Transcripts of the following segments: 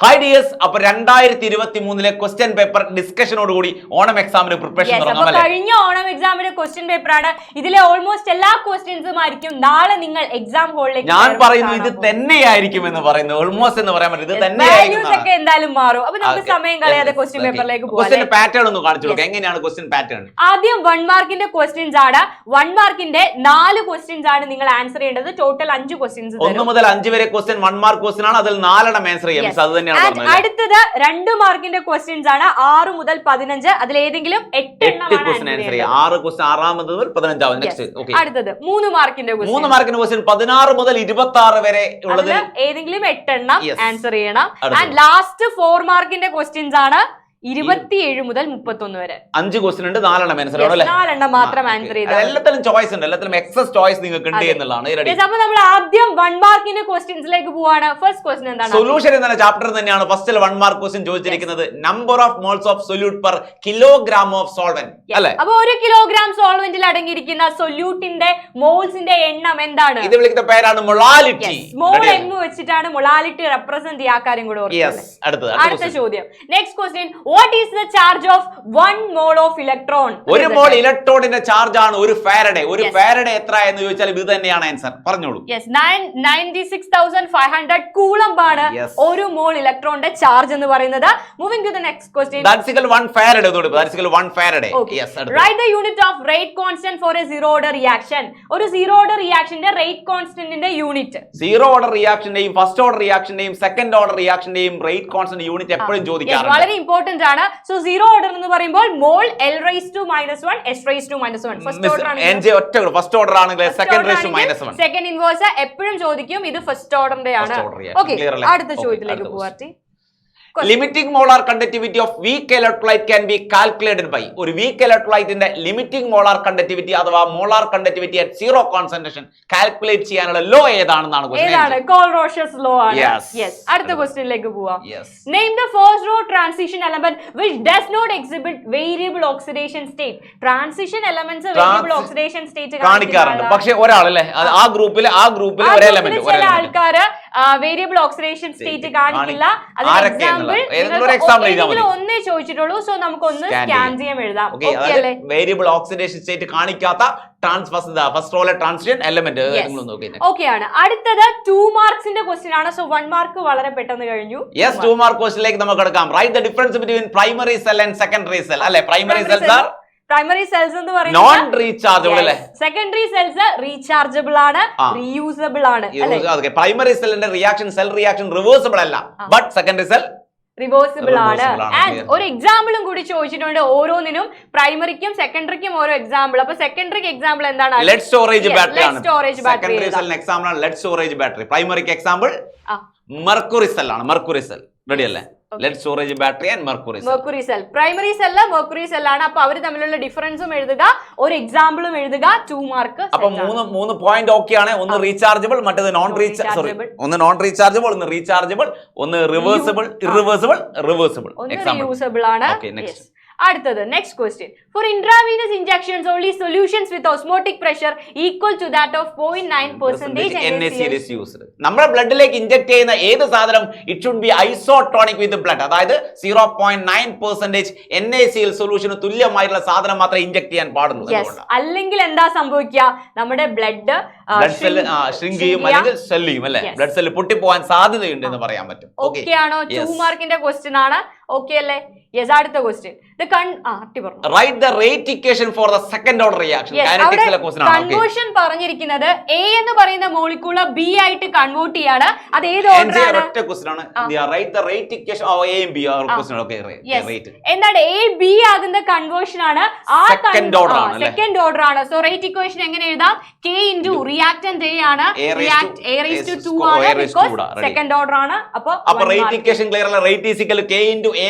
Hi dears, അപ്പൊ 2023 question paper ഡിസ്കഷനോടുകൂടി Onam എക്സാമിന് preparation തുടങ്ങാം. കഴിഞ്ഞ ഓണം എക്സാമിന് ക്വസ്റ്റ്യൻ പേപ്പർ ആണ്. ഇതിലെ ഓൾമോസ്റ്റ് എല്ലാ ക്വസ്റ്റ്യൻസും ആയിരിക്കും നാളെ നിങ്ങൾ എക്സാം ഹോളിലേക്ക്. ഞാൻ പറയുന്നു ഇത് തന്നെയായിരിക്കും എന്ന് പറയുന്നു. ഓൾമോസ്റ്റ് എന്ന് പറയാൻ പറ്റും, ഇത് തന്നെയായിരിക്കും. എന്തായാലും മാറും. അപ്പൊ നമുക്ക് സമയം കളയാതെ ക്വസ്റ്റ്യൻ പേപ്പറിലേക്ക് പോകാം. പാറ്റേൺ ഒന്ന് കാണിച്ചു കൊടുക്കാം. എങ്ങനെയാണ് ക്വസ്റ്റ്യൻ പാറ്റേൺ? ആദ്യം 1 മാർക്കിന്റെ ക്വസ്റ്റ്യൻസ് ആണ്. 1 മാർക്കിന്റെ 4 ക്വസ്റ്റ്യൻസ് ആണ് നിങ്ങൾ ആൻസർ ചെയ്യേണ്ടത്. Total 5 questions. 1 മുതൽ 5 വരെ ക്വസ്റ്റ്യൻ 1 മാർക്ക് ക്വസ്റ്റ്യൻ ആണ്. അതിൽ 4 ആൻസർ ചെയ്യാം. അടുത്തത് 2 മാർക്കിന്റെ ക്വസ്റ്റ്യൻസ് ആണ്. 6 മുതൽ 15. അതിൽ ഏതെങ്കിലും 8 എണ്ണമാണ് ആൻസർ ചെയ്യാം. 6 ക്വസ്റ്റ്യൻ 6 മുതൽ 15. അടുത്തത് 3 മാർക്കിന്റെ ക്വസ്റ്റ്യൻ. 3 മാർക്കിന്റെ ക്വസ്റ്റ്യൻ 16 മുതൽ 26 വരെ ഉള്ളത് ഏതെങ്കിലും 8 എണ്ണം ആൻസർ ചെയ്യണം. ആൻഡ് ലാസ്റ്റ് 4 മാർക്കിന്റെ ക്വസ്റ്റ്യൻസ് ആണ് 27 മുതൽ 31 വരെ. 5 ക്വസ്റ്റ്യൻ ഉണ്ട്, 4 ആൻസർ ചെയ്യണം. 4 മാത്രം ആൻസർ ചെയ്താൽ എല്ലാത്തിലും ചോയ്സ് ഉണ്ട്. എല്ലാത്തിലും എക്സസ് ചോയ്സ് നിങ്ങൾക്ക് ഉണ്ട് എന്നുള്ളതാണ്. അപ്പൊ നമ്മൾ ആദ്യം 1 മാർക്കിന്റെ ക്വസ്റ്റ്യൻസിലേക്ക് പോവാണ്. ഫസ്റ്റ് ക്വസ്റ്റ്യൻ എന്താണ്? സൊല്യൂഷൻ എന്ന ചാപ്റ്റർ തന്നെയാണ് ഫസ്റ്റിൽ 1 മാർക്ക് ക്വസ്റ്റ്യൻ ചോദിച്ചിരിക്കുന്നത്. Number of moles of solute per kilogram of solvent അല്ലേ? അപ്പൊ 1 കിലോഗ്രാം സോൾവെന്റിൽ അടങ്ങിയിരിക്കുന്ന സൊല്യൂട്ടിന്റെ മോൾസിന്റെ എണ്ണം എന്താണ്? ഇത് വിളിക്കുന്ന പേരാണ് മൊളാലിറ്റി. മോൾ എന്ന് വെച്ചിട്ടാണ് മൊളാലിറ്റി റെപ്രസെന്റ് ചെയ്യാൻ കാര്യം കൂടെ ഓർക്കുക. അടുത്ത ചോദ്യം. Next question. What is the charge of 1 mole of electron? 1 മോൾ ഇലക്ട്രോണിന്റെ ചാർജ് ആണ് 1 ഫാരഡേ. 1 ഫാരഡേ എത്ര എന്ന് ചോദിച്ചാൽ ഇത് തന്നെയാണ് ആൻസർ. പറഞ്ഞോളൂ. 96,500 കൂളംബ് ആണ് 1 മോൾ ഇലക്ട്രോണിന്റെ ചാർജ് എന്ന് പറയുന്നത്. Moving to the next question. That's equal 1 farad. That's equal 1 farad. Yes. Write the unit of rate constant for a zero order reaction. ഒരു zero order reactionന്റെ rate constantന്റെ യൂണിറ്റ്. സീറോ ഓർഡർ റിയാക്ഷന്റെയും first order റിയാക്ഷന്റെയും second order റിയാക്ഷന്റെയും rate constant unit എപ്പോഴും ചോദിക്കാറുണ്ട്. വളരെ important ആണ്. സോ സീറോ ഓർഡർ എന്ന് പറയുമ്പോൾ mole L raised to -1 S raised to -1. First order ആണ്. ഒറ്റ ഫസ്റ്റ് ഓർഡർ ആണെങ്കിൽ second raise to -1. Second inverse എപ്പോഴും ചോദിക്കും. ഇത് ഫസ്റ്റ് ഓർഡറിന്റെ ആണ്. ഓക്കേ, അടുത്ത ചോദ്യത്തിലേക്ക് പോവാം. Limiting molar conductivity of weak electrolyte can be calculated by. ഒരു weak electrolyte ന്റെ limiting molar conductivity അഥവാ molar conductivity at zero concentration calculate ചെയ്യാനുള്ള ലോ ഏതാണെന്നാണ് ക്വസ്റ്റ്യൻ. ഏതാണ്? കോൾ-റോഷസ് ലോ ആണ്. യെസ്. അടുത്ത ക്വസ്റ്റ്യനിലേക്ക് പോവാം. Name the first row transition element which does not exhibit variable oxidation state. Transition elements variable oxidation state കാണിക്കാറുണ്ട്. പക്ഷേ ഒരാൾ അല്ലേ ആ ഗ്രൂപ്പിൽ ഒരു എലമെന്റ് ചില ആൾക്കാര് വേരിയബിൾ ഓക്സിഡേഷൻ സ്റ്റേറ്റ് കാണിക്കില്ല. ഒന്നേ ചോദിച്ചിട്ടുള്ളൂ. സോ നമുക്ക് ഒന്ന് സ്കാൻ ചെയ്യാൻ എഴുതാം. വേരിയബിൾ ഓക്സിഡേഷൻ സ്റ്റേറ്റ് കാണിക്കാത്ത ഫസ്റ്റ് റോയിലെ ട്രാൻസിഷൻ എലമെന്റ് ഓക്കെയാണ്. അടുത്തത് 2 മാർക്സിന്റെ ക്വസ്റ്റ്യൻ ആണ്. സോ 1 മാർക്ക് വളരെ പെട്ടെന്ന് കഴിഞ്ഞു. 2 മാർക്ക് ക്വസ്റ്റ്യനിലേക്ക് നമുക്ക് കിടക്കാം. Write the difference between primary cell and secondary cell അല്ലെ? Primary cells are primary cells എന്ന് പറയുന്നത് നോൺ റീചാർജബിൾ അല്ലേ? സെക്കൻഡറി സെൽസ് റീചാർജബിൾ ആണ്, റീയൂസബിൾ ആണ് അല്ലേ? പ്രൈമറി സെല്ലിന്റെ റിയാക്ഷൻ സെൽ റിയാക്ഷൻ റിവേഴ്സിബിൾ അല്ല, ബട്ട് സെക്കൻഡറി സെൽ റിവേഴ്സിബിൾ ആണ്. ആൻഡ് ഒരു എക്സാമ്പിളും കൂടി ചോദിച്ചിട്ടുണ്ട്. ഓരോന്നിനും പ്രൈമറിക്കും സെക്കൻഡറിക്കും ഓരോ എക്സാമ്പിൾ. അപ്പൊ സെക്കൻഡറിക്ക് എക്സാമ്പിൾ എന്താണ്? ലെഡ് സ്റ്റോറേജ് ബാറ്ററി ആണ്. സെക്കൻഡറി സെല്ലിന് എക്സാമ്പിൾ ആണ് ലെഡ് സ്റ്റോറേജ് ബാറ്ററി. പ്രൈമറിക്ക് എക്സാമ്പിൾ മെർക്കുറി സെൽ ആണ്. മെർക്കുറി സെൽ റെഡി അല്ലേ? Lead storage battery and mercury cell. Primary cell mercury cell ആണ്. അപ്പൊ അവർ തമ്മിലുള്ള ഡിഫറൻസും എഴുതുക, ഒരു എക്സാമ്പിളും എഴുതുക. 2 മാർക്ക്. അപ്പൊ 3 പോയിന്റ് ഓക്കെ ആണ്. ഒന്ന് റീചാർജബിൾ, മറ്റേത് നോൺ റീചാർജബിൾ. ഒന്ന് നോൺ റീചാർജബിൾ, ഒന്ന് റീചാർജബിൾ, ഒന്ന് റിവേഴ്സിബിൾ, ഇറിവേഴ്സിബിൾ, റിവേഴ്സിബിൾ. റിയൂസബിൾ ആണ്. അടുത്തത് next question. For intravenous injections only solutions with osmotic pressure equal to that of 0.9% NaCl is used. നമ്മുടെ ബ്ലഡിലേക്ക് ഇൻജെക്ട് ചെയ്യുന്ന ഏത് സാധനം it should be isotonic with blood. അതായത് 0.9% NaCl സൊല്യൂഷന് തുല്യമായിട്ടുള്ള സാധനം മാത്രമേ ഇൻജെക്ട് ചെയ്യാൻ പാടുള്ളൂ. അല്ലെങ്കിൽ എന്താ സംഭവിക്കുക? നമ്മുടെ ബ്ലഡ് സെൽ ഷ്രിങ്ക് ചെയ്യും അല്ലെങ്കിൽ സെൽ ചെയ്യും അല്ലെ? ബ്ലഡ് സെൽ പൊട്ടിപ്പോവാൻ സാധ്യതയുണ്ട് എന്ന് പറയാൻ പറ്റും. ഓക്കെ ആണോ? 2 മാർക്കിന്റെ ക്വസ്റ്റ്യൻ ആണ്. ഓക്കെ അല്ലേ? യെസ്. അടുത്ത question. Write the rate equation for the second order reaction. കൈനറ്റിക്സിലെ ക്വസ്റ്റ്യൻ ആണ്. കൺവേർഷൻ പറഞ്ഞിരിക്കുന്നത് A എന്ന് പറയുന്ന മോളിക്യൂള് B ആയിട്ട് കൺവേർട്ട് ചെയ്യാണ്. അത് ഏത് ഓർഡറാണ്? ഒറ്റ ക്വസ്റ്റ്യൻ ആണ്. Right the rate equation of A and B R question. Okay, rate എന്താണ്? A B ആകുന്ന കൺവേർഷൻ ആണ്. ആ സെക്കൻഡ് ഓർഡർ ആണ്. സോ റേറ്റ് ഇക്വേഷൻ എങ്ങനെ എഴുതാം? K into റിയാക്ടന്റ് A ആണ്. A raised to 2 ആണ്. ബിക്കോസ് സെക്കൻഡ് ഓർഡർ ആണ്. അപ്പോൾ റേറ്റ് ഇക്വേഷൻ ക്ലിയർ അല്ല. Rate is equal K into A a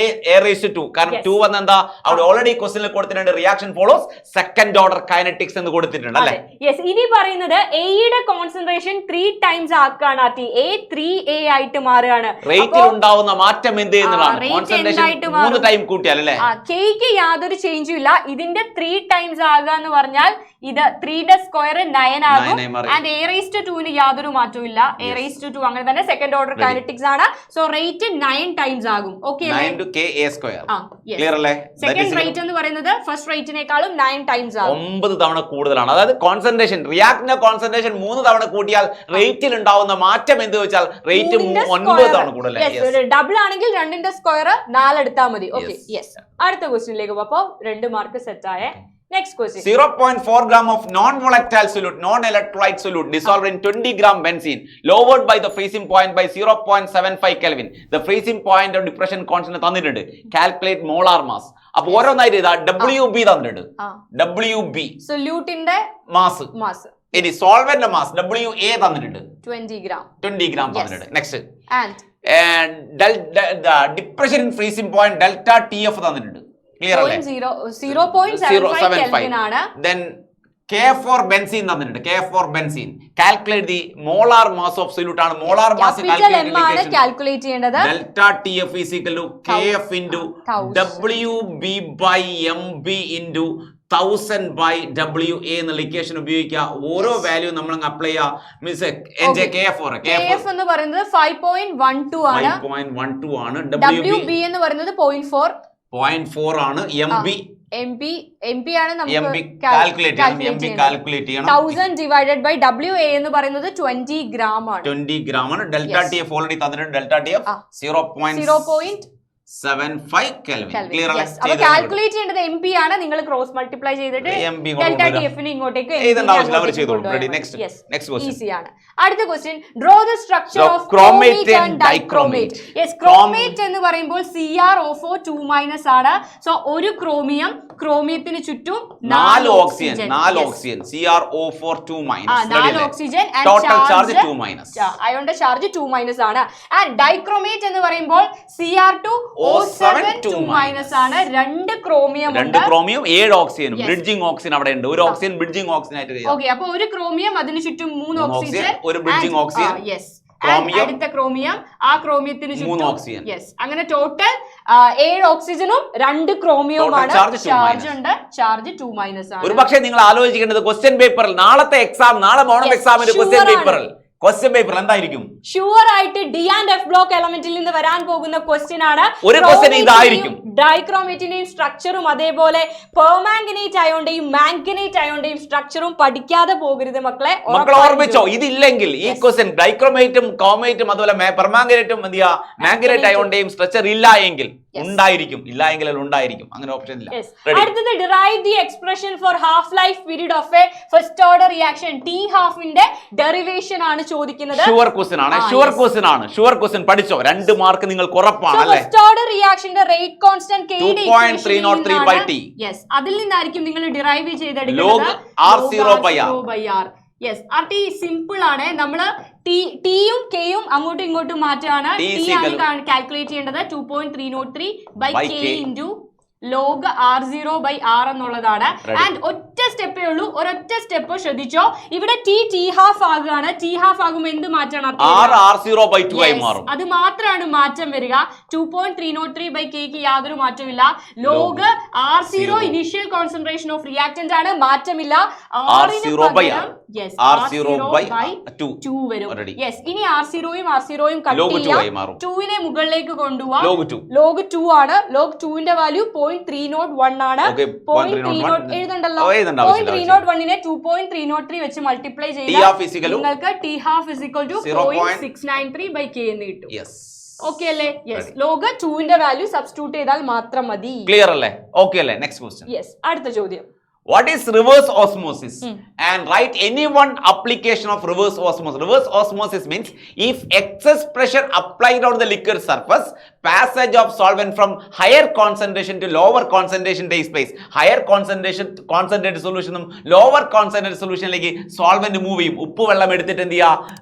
raised to 2 കാരണം 2 വന്ന എന്താ അവിടെ ഓൾറെഡി ക്വസ്റ്റ്യനിൽ കൊടുത്തിട്ടുണ്ട് reaction follows second order kinetics എന്ന് കൊടുത്തിട്ടുണ്ട് അല്ലേ. യെസ്, ഇനി പറയുന്നത് എയുടെ കോൺസെൻട്രേഷൻ 3 ടൈംസ് ആക്കുകയാണ്. A 3A ആയിട്ട് മാറുകയാണ്. റേറ്റിൽ ഉണ്ടാവുന്ന മാറ്റം എന്ത് ചെയ്യുന്നതാണ്? കോൺസെൻട്രേഷൻ 3 ടൈം കൂട്ടിയാൽ അല്ലേ. കെയ്ക്ക് യാതൊരു ചേഞ്ചും ഇല്ല. ഇതിന്റെ 3 ടൈംസ് ആകുക എന്ന് പറഞ്ഞാൽ ഇത് 3യുടെ സ്ക്വയർ 9 ആകും. ആൻഡ് a raised to 2 യാതൊരു മാറ്റവും ഇല്ല. a raised to 2 അങ്ങനെ തന്നെ സെക്കൻഡ് ഓർഡർ കൈനറ്റിക്സ് ആണ്. സോ റേറ്റ് 9 ടൈംസ് ആകും. ഓക്കെ അല്ലേ? 9 to k a square. Clear അല്ലേ? സെക്കൻഡ് റേറ്റ് എന്ന് പറയുന്നത് ഫസ്റ്റ് റേറ്റിനേക്കാളും 9 ടൈംസ് ആകും. 9 തവണ കൂടുതലാണ്. അതായത് കോൺസെൻട്രേഷൻ റിയാക്ടിന്റെ കോൺസെൻട്രേഷൻ 3 തവണ കൂട്ടിയാൽ റേറ്റിൽ ഉണ്ടാവുന്ന മാറ്റം എന്ത് വെച്ചാൽ റേറ്റ് 9 തവണ കൂടുതലല്ലേ. ഡബിൾ ആണെങ്കിൽ 2ന്റെ സ്ക്വയർ 4 എടുത്താൽ മതി. Okay, yes. അടുത്ത ക്വസ്റ്റ്യനിലേക്ക് പോകും. അപ്പോൾ 2 മാർക്ക് സെറ്റ് ആയേ. Next question. 0.4 gram of non-volatile solute, non-electrolyte solute dissolved in 20 gram benzene, lowered by the freezing point by 0.75 Kelvin. The freezing point of depression constant തന്നിട്ടുണ്ട്. Calculate molar mass. അപ്പൊ ഓരോന്നായിട്ട് ഇതാ WB തന്നിട്ടുണ്ട്. WB സൊല്യൂട്ടിന്റെ mass. ഇനി സോൾവെന്റിന്റെ mass WA തന്നിട്ടുണ്ട്. 20 gram. 20 gram തന്നിട്ടുണ്ട്. Next and depression in freezing point delta TF തന്നിട്ടുണ്ട്. ക്ലിയർ അല്ലേ? 0.75 Kelvin ആണ്. Then K for benzene തന്നിട്ടുണ്ട്. K for benzene. Calculate the molar mass of solute ആണ്. molar mass കാൽക്കുലേറ്റ് ചെയ്യേണ്ടത്. Delta TF is equal to KF into WB by MB into 1000 by WA എന്നുള്ള equation ഉപയോഗിക്കുക. ഓരോ value നമ്മൾ apply ചെയ്യുക. Means KF എന്ന് പറയുന്നത് 5.12 ആണ്. 5.12 ആണ്. WB എന്ന് പറയുന്നത് 0.4 ആണ്. MB ആണ് നമുക്ക് കാൽക്കുലേറ്റ് ചെയ്യണം. 1000 ഡിവൈഡഡ് ബൈ WA എന്ന് പറയുന്നത് 20 gram ആണ്. 20 gram ആണ്. ഡെൽറ്റ TF ഓൾറെഡി തന്നിട്ടുണ്ട്. Delta TF 0.75 Kelvin. ക്ലിയർ അല്ലേ? അപ്പോൾ കാൽക്കുലേറ്റ് ചെയ്യേണ്ടത് MP ആണ്. നിങ്ങൾ ക്രോസ് മൾട്ടിപ്ലൈ ചെയ്തിട്ട് ഡെൽറ്റ TF നെ ഇങ്ങോട്ടേക്ക് ഈസി ആണ്. അടുത്ത question, draw the structure of chromate and dichromate. Yes, chromate എന്ന് പറയുമ്പോൾ CrO4 2- ആണ്. സോ ഒരു ക്രോമിയത്തിന് ചുറ്റും 4 oxygen. CrO4 2- oxygen total charge 2-. അയോണിന്റെ ചാർജ് 2- ആണ്. ആൻഡ് ഡൈക്രോമേറ്റ് എന്ന് പറയുമ്പോൾ CrO7 2- ആണ്. 2 ക്രോമിയം 7 ഓക്സിജൻ. ബ്രിഡ്ജിംഗ് ഓക്സിജൻ അവിടെ ഉണ്ട്. ഒരു ഓക്സിജൻ ബ്രിഡ്ജിംഗ് ഓക്സിജൻ ആയിട്ട്. ഓക്കേ, അപ്പോൾ ഒരു ക്രോമിയം അതിന് ചുറ്റും 3 ഓക്സിജൻ, ഒരു ബ്രിഡ്ജിംഗ് ഓക്സിജൻ. യെസ്, അടുത്ത ക്രോമിയം ആ ക്രോമിയത്തിന് ചുറ്റും 3 ഓക്സിജൻ. യെസ്, അങ്ങനെ ടോട്ടൽ 7 ഓക്സിജനും 2 ക്രോമിയവുമാണ്. ചാർജ് ഉണ്ട്. ചാർജ് 2- ആണ്. ഒരു പക്ഷേ നിങ്ങൾ ആലോചിക്കേണ്ടത് ക്വസ്റ്റ്യൻ പേപ്പറിൽ നാളത്തെ എക്സാം, നാളെ മോഡൽ എക്സാമിന്റെ ക്വസ്റ്റ്യൻ പേപ്പറിൽ എന്തായിരിക്കും? ഷുവർ ആയിട്ട് ഡി ആൻഡ് എഫ് ബ്ലോക്ക് എലമെന്റിൽ നിന്ന് വരാൻ പോകുന്ന ക്വസ്റ്റ്യൻ ആണ്. ഒരു ക്വസ്റ്റ്യൻ ഇതായിരിക്കും. ഡൈക്രോമേറ്റിന്റെയും സ്ട്രക്ചറും അതേപോലെ പെർമാംഗനേറ്റ് അയോണിന്റെയും മാംഗനേറ്റ് അയോണിന്റെയും സ്ട്രക്ചറും പഠിക്കാതെ പോകരുത് മക്കളെ. ഓർമ്മിച്ചോ? ഇതില്ലെങ്കിൽ ഈ ക്വസ്റ്റ്യൻ ഡൈക്രോമേറ്റും കോമേറ്റും അതുപോലെ പെർമാംഗനേറ്റും മാംഗനേറ്റ് അയോണിന്റെയും സ്ട്രക്ചർ ഇല്ല എങ്കിൽ ഉണ്ടായിരിക്കും, ഇല്ല എങ്കിൽ ഉണ്ടായിരിക്കും. അങ്ങനെ ഓപ്ഷൻ ഇല്ല. അടുത്തത്, derive the expression for half life period of a first order reaction. T12 ന്റെ ഡെറിവേഷൻ ആണ് ചോദിക്കുന്നത്. ഷുവർ ക്വസ്റ്റ്യൻ ആണ്. ഷുവർ ക്വസ്റ്റ്യൻ പഠിച്ചോ. 2 മാർക്ക് നിങ്ങൾക്ക് ഉറപ്പാണ് അല്ലേ? ഫസ്റ്റ് ഓർഡർ റിയാക്ഷന്റെ റേറ്റ് കോൺസ്റ്റന്റ് K യുടെ 2.303/T. യെസ്, അതിൽ നിന്നായിരിക്കും നിങ്ങൾ ഡിറൈവ് ചെയ്തെടുക്കുന്നത്. log R0/R. Yes, RT simple ആണ്. നമ്മള് ടിയും കെയും അങ്ങോട്ടും ഇങ്ങോട്ടും മാറ്റാണ്. ടി ആണ് കാൽക്കുലേറ്റ് ചെയ്യേണ്ടത്. 2.303/K ഇൻറ്റു log R0/R എന്നുള്ളതാണ്. ആൻഡ് ഒറ്റ സ്റ്റെപ്പേ ഉള്ളൂ. ഒരൊറ്റ സ്റ്റെപ്പ് ശ്രദ്ധിച്ചോ. ഇവിടെ T12 ആകുകയാണ്. T12 ആകുമ്പോൾ എന്ത് മാറ്റാണ്? R0/2 ആയി മാറും. അത് മാത്രമാണ് മാറ്റം വരിക. 2.303/K യാതൊരു മാറ്റമില്ല. log R0 initial concentration of reactant ആണ്. മാറ്റമില്ല. R0/2 വരും. യെസ്, ഇനി R0യും കട്ട് ചെയ്യാം. 2നെ മുകളിലേക്ക് കൊണ്ടുപോവാം. log 2 ആണ്. log 2ന്റെ വാല്യൂ 0.301 ആണ്. 0.301 എഴുതണ്ടല്ലോ. 0.301നെ 2.303 വെച്ച് മൾട്ടിപ്ലൈ ചെയ്താൽ നിങ്ങൾക്ക് T12 0.693/K എന്ന് കിട്ടും. ഓക്കെ അല്ലേ? യെസ്, log 2ന്റെ വാല്യൂ സബ്സ്റ്റിറ്റ്യൂട്ട് ചെയ്താൽ മാത്രം മതി. ക്ലിയർ അല്ലേ? ഓക്കെ അല്ലേ? Next question. യെസ്, അടുത്ത ചോദ്യം. What is reverse osmosis? And write any one application of reverse osmosis. Reverse osmosis means if excess pressure applied on the liquid surface, passage of solvent from higher concentration to lower concentration takes place. Higher concentrated solution lower concentrated solution like solvent move ചെയ്യും. ഉപ്പ് വെള്ളം എടുത്തിട്ട് എന്ത് ചെയ്യുക?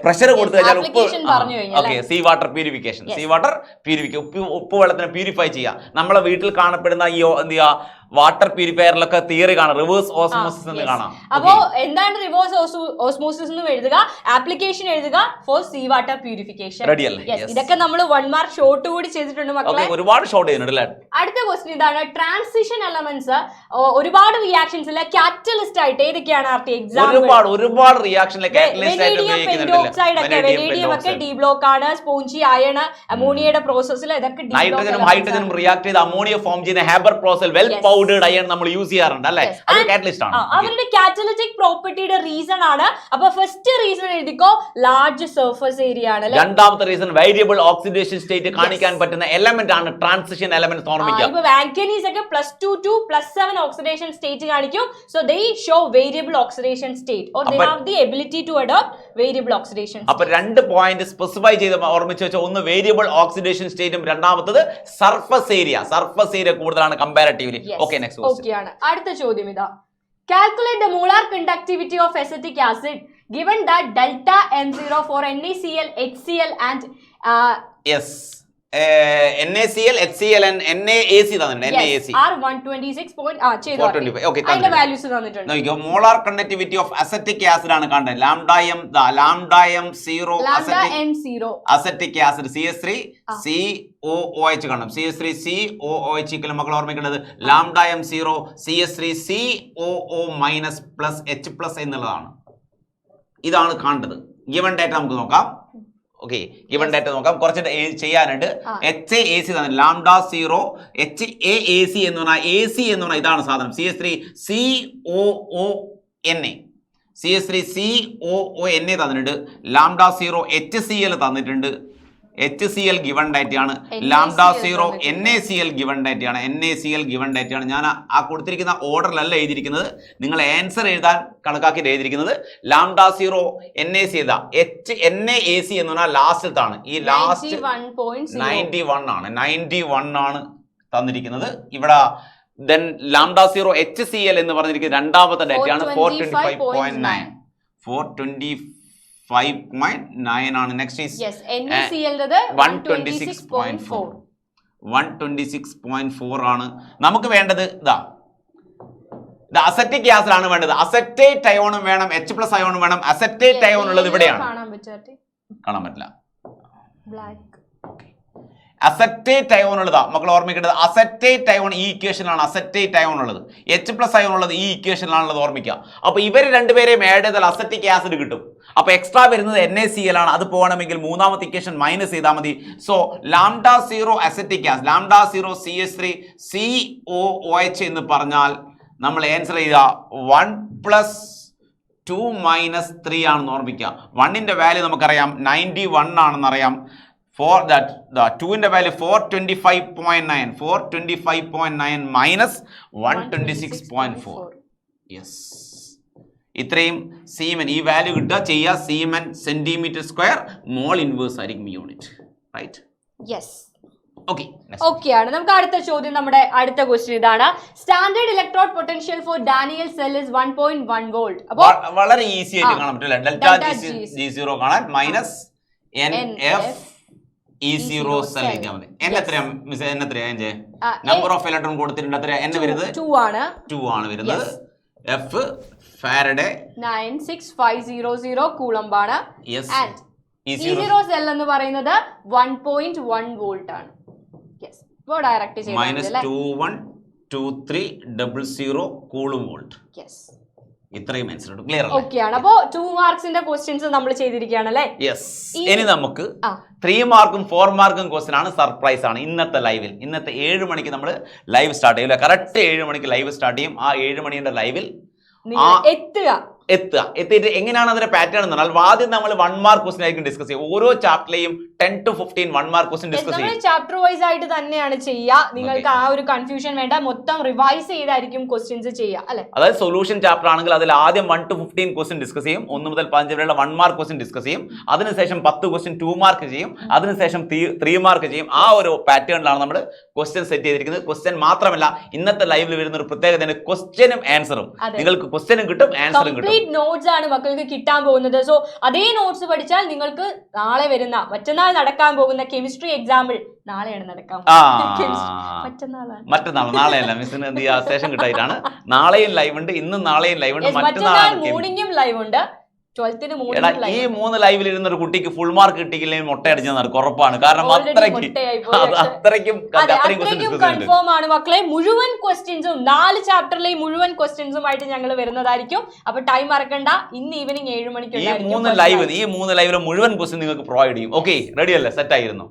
Pressure കൊടുത്തു കഴിഞ്ഞാൽ application പറഞ്ഞു കഴിഞ്ഞാൽ, okay sea water purification, sea water purification, ഉപ്പ് വെള്ളത്തിനെ പ്യൂരിഫൈ ചെയ്യുക. നമ്മളെ വീട്ടിൽ കാണപ്പെടുന്ന ഈ എന്ത് ചെയ്യുക, വാട്ടർ പ്യൂരിഫയറിലൊക്കെ തിയറി കാണാം, റിവേഴ്സ് ഓസ്മോസിസ് എന്ന് കാണാം. അപ്പോ എന്താണ് റിവേഴ്സ് ഓസ്മോസിസ് എന്ന് എഴുതുക, ആപ്ലിക്കേഷൻ എഴുതുക ഫോർ സീ വാട്ടർ പ്യൂരിഫിക്കേഷൻ. ഇതൊക്കെ നമ്മൾ 1 മാർക്ക് ഷോർട്ട് കൂടി ചെയ്തിട്ടുണ്ട് മക്കളെ, ഒരുപാട് ഷോർട്ട് ചെയ്യുന്നുണ്ട്. അടുത്ത ക്വസ്റ്റ്യൻ ഇതാണ്, ട്രാൻസിഷൻ എലമെന്റ്സ് ഒരുപാട് റിയാക്ഷൻസിലെ കാറ്റലിസ്റ്റ് ആയിട്ട് ഏതൊക്കെയാണ് ഒരുപാട് റിയാക്ഷനിലെ വെനേഡിയം ഒക്കെ ഡി ബ്ലോക്ക് ആണ്, സ്പോഞ്ചി അയൺ അമോണിയയുടെ പ്രോസസ്സിൽ ഇതൊക്കെ നൈട്രജനും ഹൈഡ്രജനും റിയാക്ട് ചെയ്ത് അമോണിയ ഫോം ചെയ്യുന്ന harbour process well powdered iron നമ്മൾ യൂസ് ചെയ്യാറുണ്ട് അല്ലേ, അത് കാറ്റലിസ്റ്റ് ആണ്. അവരുടെ കാറ്റലിറ്റിക് പ്രോപ്പർട്ടിയുടെ റീസൺ ആണ്. അപ്പൊ ഫസ്റ്റ് റീസൺ എഴുതിക്കോ, ലാർജ് സർഫസ് ഏരിയ ആണ്. രണ്ടാമത്തെ റീസൺ വേരിയബിൾ ഓക്സിഡേഷൻ സ്റ്റേറ്റ് കാണിക്കാൻ പറ്റുന്ന എലമെന്റ് ആണ് ട്രാൻസിഷൻ എലമെന്റ്. ഓർമ്മിക്കുക, ഇപ്പൊ മാംഗനീസ് ഒക്കെ +2 to +7 ഓക്സിഡേഷൻ സ്റ്റേറ്റ് കാണിക്കും. So they show variable oxidation state or they have the ability to adopt variable oxidation. അപ്പൊ 2 പോയിന്റ് സ്പെസിഫൈ ചെയ്ത് ഓർമ്മിച്ച് വെച്ചാൽ, ഒന്ന് വേരിയബിൾ ഓക്സിഡേഷൻ സ്റ്റേറ്റും രണ്ടാമത്തത് സർഫസ് ഏരിയ. സർഫസ് ഏരിയ കൂടുതലാണ് കമ്പാരിറ്റീവ്ലി. Okay, next question. അടുത്ത ചോദ്യം ഇതാ, calculate the molar conductivity of acetic acid given that delta M0 for NaCl, HCl and NaCl, HCl and NaAC തന്നിട്ടുണ്ട്. NaAC are 126.425. Okay, അതിന്റെ values തന്നിട്ടുണ്ട്. നോക്കിയോ, molar conductivity of acetic acid ആണ് കണ്ടത്. Lambda M0 acetic acid CH3 COOH കാണും. CH3 COOH = മക്കൾ ഓർമ്മിക്കേണ്ടത് lambda M0 CH3 COO- H+ എന്നുള്ളതാണ്. ഇതാണ് കാണേണ്ടത്. ഗിവൺ ഡാറ്റ നമുക്ക് നോക്കാം. ഓക്കെ, ഗിവൺ ഡാറ്റ നോക്കാം, കുറച്ച് ചെയ്യാനുണ്ട്. HAAC തന്നെ ലാംഡ 0 HAAC എന്ന് പറഞ്ഞാൽ AC എന്ന് പറഞ്ഞാൽ ഇതാണ് സാധനം. CH3 COONA തന്നിട്ടുണ്ട്. ലാംഡ 0 HCl തന്നിട്ടുണ്ട്. HCl ഗിവൺ ഡാറ്റയാണ്. ലാംഡ 0 NaCl ഗിവൺ ഡാറ്റയാണ്. NaCl ഗിവൺ ഡാറ്റയാണ്. ഞാൻ ആ കൊടുത്തിരിക്കുന്ന ഓർഡറിലല്ല എഴുതിയിരിക്കുന്നത്, നിങ്ങൾ ആൻസർ എഴുതാൻ കണക്കാക്കി എഴുതിയിരിക്കുന്നത്. ലാംഡ 0 NaC NaAC എന്ന് പറഞ്ഞാൽ ലാസ്റ്റിലാണ്. ഈ ലാസ്റ്റ് 91 ആണ് തന്നിരിക്കുന്നത് ഇവിടെ. ദെൻ ലാംഡ 0 HCl എന്ന് പറഞ്ഞിരിക്കുന്നത് രണ്ടാമത്തെ ഡാറ്റയാണ്. 425.9 ആണ്. നെക്സ്റ്റ് ഈസ് NaCl 126.4 ആണ്. നമുക്ക് വേണ്ടത് ഇതാ, അസറ്റിക് ആസിഡ് ആണ് വേണ്ടത്. അസറ്റേറ്റ് അയോണും വേണം, H+ അയോണും വേണം. അസറ്റേറ്റ് അയോൺ ഉള്ളത് ഇവിടെയാണ്. കാണാൻ പറ്റില്ല. അസറ്റേറ്റ് അയോൺ ഉള്ളതാ മക്കൾ ഓർമ്മിക്കേണ്ടത്. അസറ്റേറ്റ് അയോൺ ഈ ഇക്വേഷനിലാണ് അസറ്റേറ്റ് അയോൺ ഉള്ളത്. H+ അയോൺ ഉള്ളത് ഈ ഇക്വേഷനിലാണുള്ളത്, ഓർമ്മിക്കുക. അപ്പൊ ഇവർ രണ്ടുപേരെയും ആഡ് ചെയ്താൽ അസറ്റിക് ആസിഡ് കിട്ടും. അപ്പൊ എക്സ്ട്രാ വരുന്നത് NaCl ആണ്. അത് പോകണമെങ്കിൽ മൂന്നാമത്തെ ഇക്വേഷൻ മൈനസ് ചെയ്താൽ മതി. So lambda 0 acetic acid, lambda 0 CH3 COOH എന്ന് പറഞ്ഞാൽ നമ്മൾ ആൻസർ ചെയ്യുക 1+2 - 3 ആണെന്ന് ഓർമ്മിക്കുക. 1ന്റെ വാല്യൂ നമുക്കറിയാം 91 ആണെന്ന് അറിയാം. For that, the 2ന്റെ വാല്യൂ 425.9 minus 126.4. യെസ്, ഇത്രയും സീമൻ ഈ വാല്യൂ കിട്ടുക ചെയ്യുക. Siemen centimetre square mole inverse ആയിരിക്കും യൂണിറ്റ്, റൈറ്റ്? യെസ്, ഓക്കെ ആണ്. നമുക്ക് അടുത്ത ചോദ്യം, നമ്മുടെ അടുത്ത ക്വസ്റ്റ്യൻ ഇതാണ്. Standard electrode potential for Daniell cell is 1.1 volt. അപ്പോൾ വളരെ ഈസി ആയിട്ട് കാണാൻ പറ്റില്ല. ഡെൽറ്റ G0 കാണാൻ മൈനസ് NF E0 സെൽ എഴുതിയാൽ മതി. എത്രയാ നമ്പർ ഓഫ് ഇലക്ട്രോൺ കൊടുത്തിട്ടുണ്ട്. എത്ര N വരുന്നത് 2 ആണ് വരുന്നത്. F ഫാരഡേ 96500 കൂളംബ് ആണ്. ആൻഡ് E0 സെൽ എന്ന് പറയുന്നത് 1.1 വോൾട്ട് ആണ്. യെസ്, ഇപ്പോൾ ഡയറക്റ്റ് ചെയ്യാം. -212300 കൂളും വോൾട്ട്. യെസ്, ഇത്രയും ആൻസർ ക്ലിയർ ആണ്. ഓക്കെ ആണ്. അപ്പോൾ 2 മാർക്സിന്റെ ക്വസ്റ്റ്യൻസ് നമ്മൾ ചെയ്തിരിക്കുകയാണ് അല്ലേ? യെസ്. ഇനി നമുക്ക് 3 മാർക്കും 4 മാർക്കും ക്വസ്റ്റ്യൻ ആണ്. സർപ്രൈസ് ആണ്. ഇന്നത്തെ ലൈവിൽ, ഇന്നത്തെ 7 മണിക്ക് നമ്മൾ ലൈവ് സ്റ്റാർട്ട് ചെയ്യും. കറക്റ്റ് 7 മണിക്ക് ലൈവ് സ്റ്റാർട്ട് ചെയ്യും. ആ 7 മണിയുടെ ലൈവിൽ എത്തിയിട്ട് എങ്ങനെയാണ് അതിന്റെ പാറ്റേൺ എന്ന് പറഞ്ഞാൽ, ആദ്യം നമ്മൾ 1 മാർക്ക് ക്വസ്റ്റ്യൻ ആയിരിക്കും ഡിസ്കസ് ചെയ്യും. ഓരോ ചാപ്റ്ററിലെയും 10 to 15 1 മാർക്ക് ക്വസ്റ്റ്യൻ ഡിസ്കസ് ചെയ്യും. ചാപ്റ്റർ വൈസ് ആയിട്ട് തന്നെയാണ് ചെയ്യുക. നിങ്ങൾക്ക് ആ ഒരു കൺഫ്യൂഷൻ വേണ്ട, മൊത്തം റിവൈസ് ചെയ്തായിരിക്കും ക്വസ്റ്റ്യൻസ് ചെയ്യുക അല്ലെ? അതായത് സൊല്യൂഷൻ ചാപ്റ്റർ ആണെങ്കിൽ അതിൽ ആദ്യം 1 to 15 ക്വസ്റ്റ്യൻ ഡിസ്കസ് ചെയ്യും. 1 മുതൽ 5 വരെയുള്ള 1 മാർക്ക് ക്വസ്റ്റ്യൻ ഡിസ്കസ് ചെയ്യും. അതിനുശേഷം 10 ക്വസ്റ്റ്യൻ 2 മാർക്ക് ചെയ്യും. അതിനുശേഷം 3 മാർക്ക് ചെയ്യും. ആ ഒരു പാറ്റേണിലാണ് നമ്മൾ ക്വസ്റ്റ്യൻ സെറ്റ് ചെയ്തിരിക്കുന്നത്. ക്വസ്റ്റ്യൻ മാത്രമല്ല, ഇന്നത്തെ ലൈവിൽ വരുന്ന ഒരു പ്രത്യേകത ക്വസ്റ്റ്യനും ആൻസറും. നിങ്ങൾക്ക് ക്വസ്റ്റ്യനും കിട്ടും, ആൻസറും കിട്ടും. കംപ്ലീറ്റ് നോട്ട്സ് ആണ് മക്കൾക്ക് കിട്ടാൻ പോകുന്നത്. സോ അതേ നോട്ട്സ് പഠിച്ചാൽ നിങ്ങൾക്ക് നാളെ വരുന്ന മറ്റന്നാൾ നടക്കാൻ പോകുന്ന കെമിസ്ട്രി എക്സാമ്പിൾ നാളെയാണ് നടക്കാൻ മറ്റന്നാൾ നാളെയല്ല മിസ്സിന് എന്ത് ചെയ്യാ സ്റ്റേഷൻ കിട്ടായിട്ടാണ്. നാളെയും ലൈവ് ഉണ്ട്, ഇന്നും നാളെയും ലൈവ് ഉണ്ട്, മറ്റന്നാൾ മോർണിംഗും ലൈവ് ഉണ്ട്. ഈ 3 ലൈവിൽ ഇരുന്ന ഒരു കുട്ടിക്ക് ഫുൾ മാർക്ക് കിട്ടിയില്ലെങ്കിൽ മുട്ടയടിച്ചെന്ന് നടക്കും ഉറപ്പാണ്. കാരണം അത്രയ്ക്കും കൺഫേം ആണ് മക്കളെ. മുഴുവൻ ക്വസ്റ്റ്യൻസും 4 ചാപ്റ്ററിലെയും മുഴുവൻ ക്വസ്റ്റ്യൻസും ആയിട്ട് ഞങ്ങൾ വരുന്നതായിരിക്കും. അപ്പൊ ടൈം മറക്കണ്ട, ഇന്ന് ഈവനിങ് 7 മണിക്ക് ഈ 3 ലൈവിൽ മുഴുവൻ ക്വസ്റ്റ്യൻ നിങ്ങൾക്ക് പ്രൊവൈഡ് ചെയ്യും. ഓക്കെ, റെഡി അല്ലേ? സെറ്റ് ആയിരുന്നു.